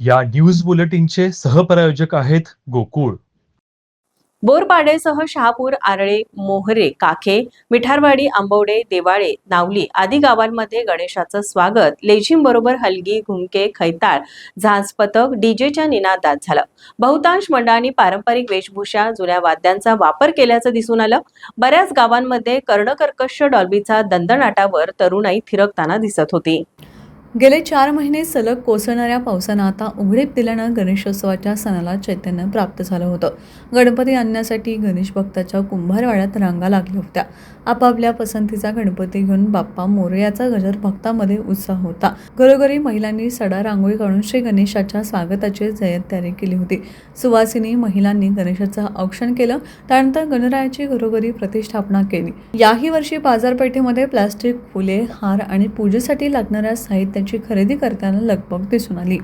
या न्यूज बुलेटिनचे सहप्रायोजक आहेत गोकुळ. बोरपाडेसह शहापूर, आरळे, मोहरे, काखे, मिठारवाडी, आंबवडे, देवाळे, नावली आदी गावांमध्ये गणेशाचं स्वागत लेझिम बरोबर हलगी, घुमके, खैताळ, झांज पथक, डीजेच्या निनादात झालं. बहुतांश मंडळांनी पारंपरिक वेशभूषा, जुन्या वाद्यांचा वापर केल्याचं दिसून आलं. बऱ्याच गावांमध्ये कर्णकर्कश डॉल्बीचा दणदणाटावर तरुणाई थिरकताना दिसत होती. गेले 4 महिने सलग कोसळणाऱ्या पावसानं आता उघडीप दिल्यानं गणेशोत्सवाच्या सणाला चैतन्य प्राप्त झालं होतं. गणपती आणण्यासाठी गणेश भक्ताच्या कुंभारवाड्यात रांगा लागल्या होत्या. आपापल्या पसंतीचा गणपती घेऊन बाप्पा मोरयाचा गजर भक्तांमध्ये उत्साह होता. घरोघरी महिलांनी सडा रांगोळी काढून श्री गणेशाच्या स्वागताची जय्यत केली होती. सुवासिनी महिलांनी गणेशाचं औक्षण केलं. त्यानंतर गणरायाची घरोघरी प्रतिष्ठापना केली. याही वर्षी बाजारपेठेमध्ये प्लास्टिक, फुले, हार आणि पूजेसाठी लागणाऱ्या साहित्याची खरेदी करताना लगबग दिसून आली.